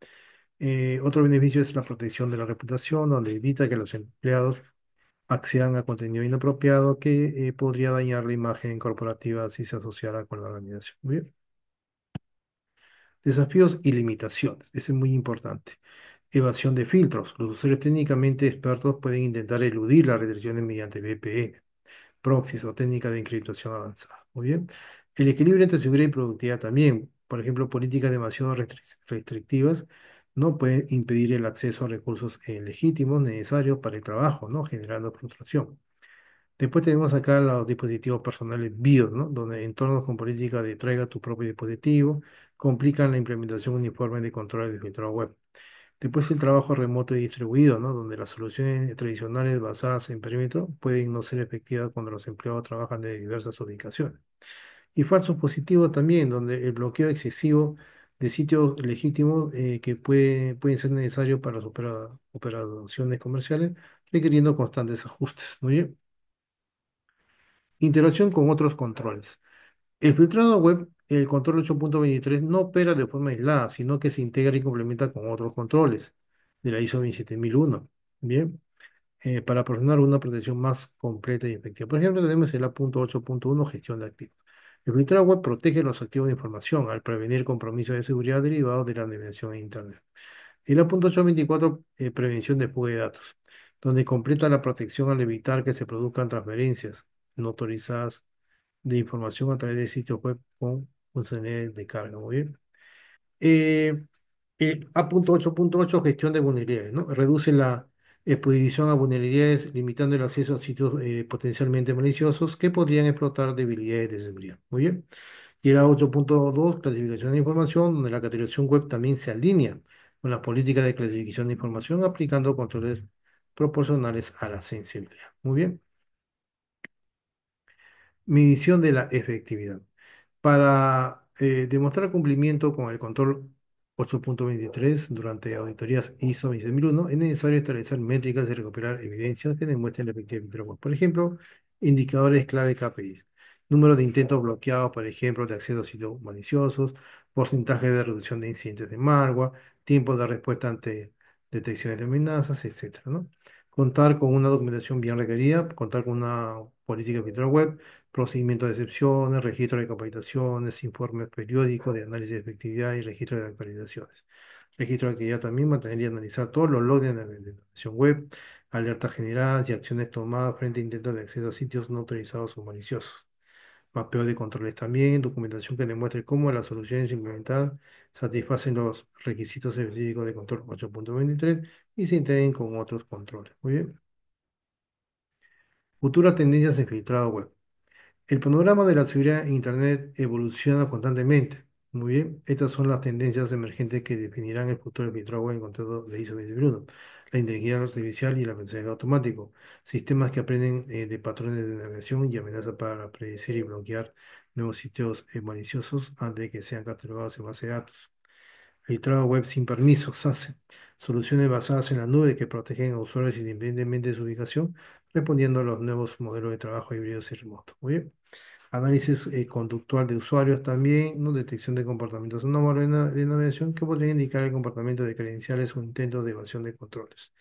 Otro beneficio es la protección de la reputación, donde evita que los empleados accedan a contenido inapropiado que podría dañar la imagen corporativa si se asociara con la organización. Muy bien. Desafíos y limitaciones. Eso es muy importante. Evasión de filtros. Los usuarios técnicamente expertos pueden intentar eludir las restricciones mediante VPN, proxies o técnicas de encriptación avanzada. Muy bien. El equilibrio entre seguridad y productividad también. Por ejemplo, políticas demasiado restrictivas no pueden impedir el acceso a recursos legítimos necesarios para el trabajo, ¿no? Generando frustración. Después tenemos acá los dispositivos personales BIOS, ¿no? Donde entornos con política de traiga tu propio dispositivo complican la implementación uniforme de controles de filtrado web. Después el trabajo remoto y distribuido, ¿no? Donde las soluciones tradicionales basadas en perímetro pueden no ser efectivas cuando los empleados trabajan de diversas ubicaciones. Y falsos positivos también, donde el bloqueo excesivo de sitios legítimos que pueden ser necesarios para las operaciones comerciales, requiriendo constantes ajustes. Muy bien. Interacción con otros controles. El filtrado web, el control 8.23, no opera de forma aislada, sino que se integra y complementa con otros controles de la ISO 27001. Bien, para proporcionar una protección más completa y efectiva. Por ejemplo, tenemos el A.8.1, gestión de activos. El filtrado web protege los activos de información al prevenir compromisos de seguridad derivados de la navegación en Internet. El A.824, prevención de fuga de datos, donde completa la protección al evitar que se produzcan transferencias no autorizadas de información a través de sitios web con funcionalidades de carga. Muy bien. Eh, A.8.8, gestión de vulnerabilidades, ¿no? Reduce la exposición a vulnerabilidades, limitando el acceso a sitios potencialmente maliciosos que podrían explotar debilidades de seguridad. Muy bien. Y el A.8.2, clasificación de información, donde la categorización web también se alinea con la política de clasificación de información, aplicando controles proporcionales a la sensibilidad. Muy bien. Medición de la efectividad. Para demostrar cumplimiento con el control 8.23 durante auditorías ISO 27001, es necesario establecer métricas y recopilar evidencias que demuestren la efectividad del trabajo. Por ejemplo, indicadores clave KPIs. Número de intentos bloqueados, por ejemplo, de acceso a sitios maliciosos, porcentaje de reducción de incidentes de malware, tiempo de respuesta ante detecciones de amenazas, etcétera, ¿no? Contar con una documentación bien requerida, contar con una política de filtro web, procedimiento de excepciones, registro de capacitaciones, informes periódicos de análisis de efectividad y registro de actualizaciones. Registro de actividad también mantener y analizar todos los logs de navegación web, alertas generadas y acciones tomadas frente a intentos de acceso a sitios no autorizados o maliciosos. Mapeo de controles también, documentación que demuestre cómo las soluciones implementadas satisfacen los requisitos específicos de control 8.23 y se integren con otros controles. Muy bien. Futuras tendencias en filtrado web. El panorama de la seguridad en Internet evoluciona constantemente, Muy bien, estas son las tendencias emergentes que definirán el futuro del filtrado web en contexto de ISO 20001. La inteligencia artificial y el aprendizaje automático, sistemas que aprenden de patrones de navegación y amenazas para predecir y bloquear nuevos sitios maliciosos antes de que sean catalogados en base de datos. Filtrado web sin permisos, SASE, soluciones basadas en la nube que protegen a usuarios independientemente de su ubicación, respondiendo a los nuevos modelos de trabajo híbridos y remotos. Muy bien. Análisis conductual de usuarios también, ¿no? Detección de comportamientos anómalos de navegación que podrían indicar el comportamiento de credenciales o intentos de evasión de controles.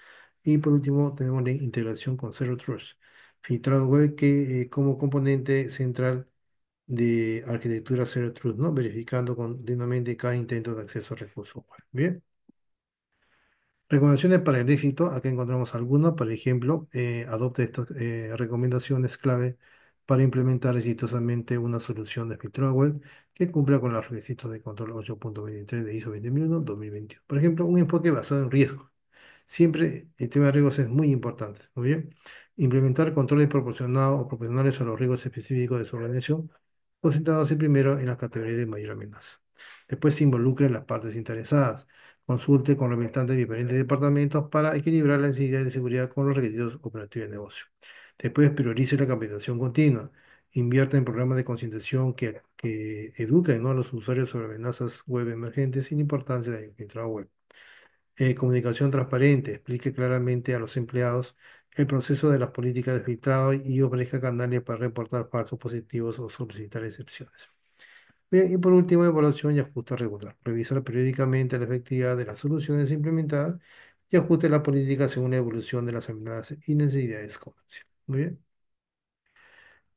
Y por último, tenemos la integración con Zero Trust, filtrado web que como componente central de arquitectura Zero Trust, ¿no? Verificando continuamente cada intento de acceso a recursos web. Bien. Recomendaciones para el éxito, acá encontramos algunas, por ejemplo, adopte estas recomendaciones clave para implementar exitosamente una solución de filtrado web que cumpla con los requisitos de control 8.23 de ISO 20001-2022. Por ejemplo, un enfoque basado en riesgos. Siempre el tema de riesgos es muy importante. Muy bien. Implementar controles proporcionados o proporcionales a los riesgos específicos de su organización, concentrándose primero en las categorías de mayor amenaza. Después se involucren las partes interesadas. Consulte con representantes de diferentes departamentos para equilibrar la necesidad de seguridad con los requisitos operativos de negocio. Después priorice la capacitación continua. Invierta en programas de concientización que eduquen, ¿no?, a los usuarios sobre amenazas web emergentes sin importancia del infiltrado web. Comunicación transparente. Explique claramente a los empleados el proceso de las políticas de filtrado y ofrezca canales para reportar falsos positivos o solicitar excepciones. Bien, y por último, evaluación y ajuste regular. Revisar periódicamente la efectividad de las soluciones implementadas y ajuste la política según la evolución de las amenazas y necesidades comerciales. Muy bien.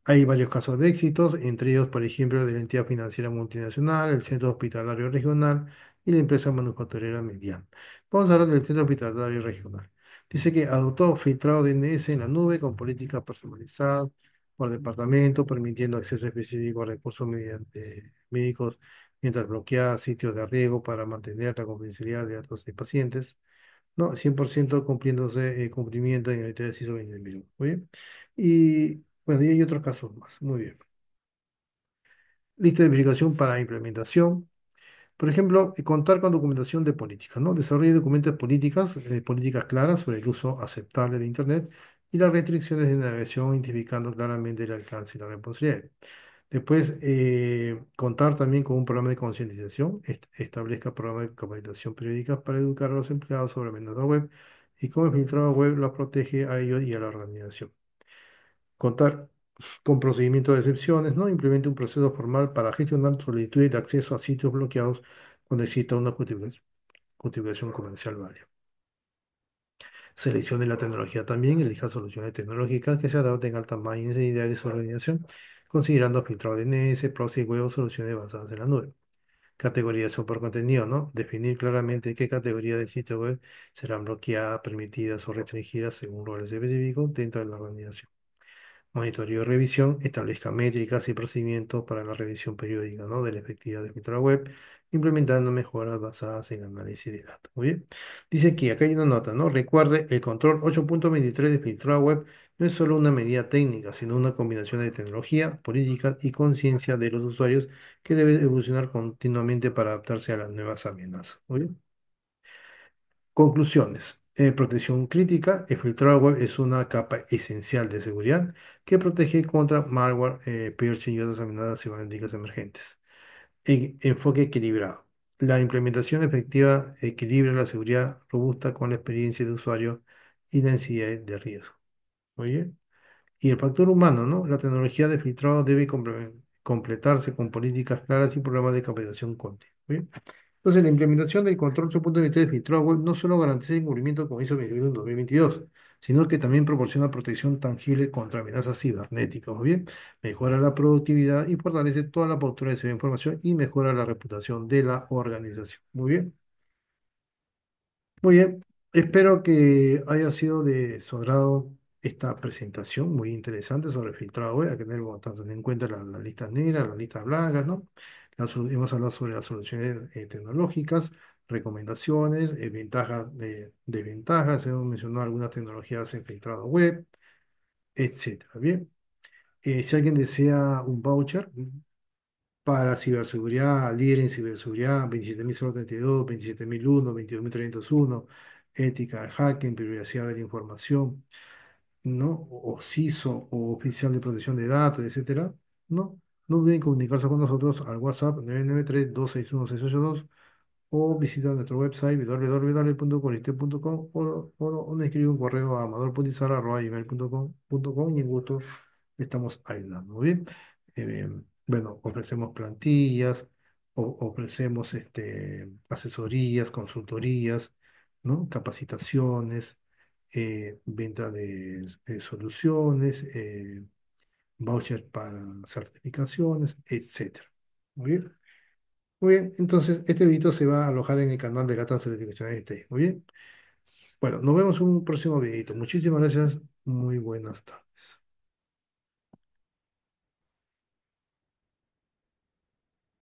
Hay varios casos de éxitos, entre ellos, por ejemplo, de la entidad financiera multinacional, el centro hospitalario regional y la empresa manufacturera mediana. Vamos a hablar del centro hospitalario regional. Dice que adoptó filtrado DNS en la nube con políticas personalizadas por departamento, permitiendo acceso específico a recursos mediante médicos, mientras bloquea sitios de riesgo para mantener la confidencialidad de datos de pacientes. No, 100% cumpliéndose el cumplimiento en el ISO 20001. Muy bien. Y bueno, y hay otros casos más. Muy bien. Lista de verificación para implementación. Por ejemplo, contar con documentación de políticas, ¿no? Desarrollar documentos políticas, políticas claras sobre el uso aceptable de Internet y las restricciones de navegación, identificando claramente el alcance y la responsabilidad. Después, contar también con un programa de concientización. Establezca programas de capacitación periódicas para educar a los empleados sobre amenazas web y cómo el filtrado web los protege a ellos y a la organización. Contar con procedimientos de excepciones, ¿no? Implemente un proceso formal para gestionar solicitudes de acceso a sitios bloqueados cuando exista una justificación comercial válida. Seleccione la tecnología también, elija soluciones tecnológicas que se adapten al tamaño y necesidad de su organización, considerando filtrado DNS, proxy web o soluciones basadas en la nube. Categorización por contenido, ¿no? Definir claramente qué categoría de sitio web serán bloqueadas, permitidas o restringidas según roles específicos dentro de la organización. Monitoreo y revisión, establezca métricas y procedimientos para la revisión periódica, ¿no?, de la efectividad de filtro web, implementando mejoras basadas en análisis de datos. Muy bien. Dice aquí, acá hay una nota, ¿no? Recuerde, el control 8.23 de filtro web no es solo una medida técnica, sino una combinación de tecnología, políticas y conciencia de los usuarios que debe evolucionar continuamente para adaptarse a las nuevas amenazas. Muy bien. Conclusiones. Protección crítica. El filtrado web es una capa esencial de seguridad que protege contra malware, phishing y otras amenazas cibernéticas emergentes. Enfoque equilibrado. La implementación efectiva equilibra la seguridad robusta con la experiencia de usuario y la necesidad de riesgo. Muy bien. Y el factor humano, ¿no? La tecnología de filtrado debe completarse con políticas claras y programas de capacitación continua. Muy bien. Entonces, la implementación del control 8.23 de filtrado web no solo garantiza el cumplimiento como hizo en 2022, sino que también proporciona protección tangible contra amenazas cibernéticas, ¿o bien? Mejora la productividad y fortalece toda la postura de seguridad de información y mejora la reputación de la organización. Muy bien. Muy bien, espero que haya sido de su agrado esta presentación muy interesante sobre el filtrado web. Hay que tener tanto en cuenta las listas negras, las listas blancas, ¿no? Hemos hablado sobre las soluciones tecnológicas, recomendaciones, ventajas, desventajas, hemos mencionado algunas tecnologías en filtrado web, etcétera. Bien, si alguien desea un voucher para ciberseguridad, líder en ciberseguridad, 27032, 27001, 22301, ética del hacking, privacidad de la información, ¿no? O CISO o oficial de protección de datos, etcétera, ¿no? No duden en comunicarse con nosotros al WhatsApp 993-261-682 o visita nuestro website www.coliste.com o nos escribe un correo a amadorputizar@gmail.com y en gusto le estamos ayudando. ¿Muy bien? Eh, bueno, ofrecemos plantillas, ofrecemos asesorías, consultorías, ¿no? Capacitaciones, venta de soluciones, vouchers para certificaciones, etcétera. Muy bien. Muy bien, entonces este video se va a alojar en el canal de Gata Certificaciones de TI. Muy bien. Bueno, nos vemos en un próximo video. Muchísimas gracias. Muy buenas tardes.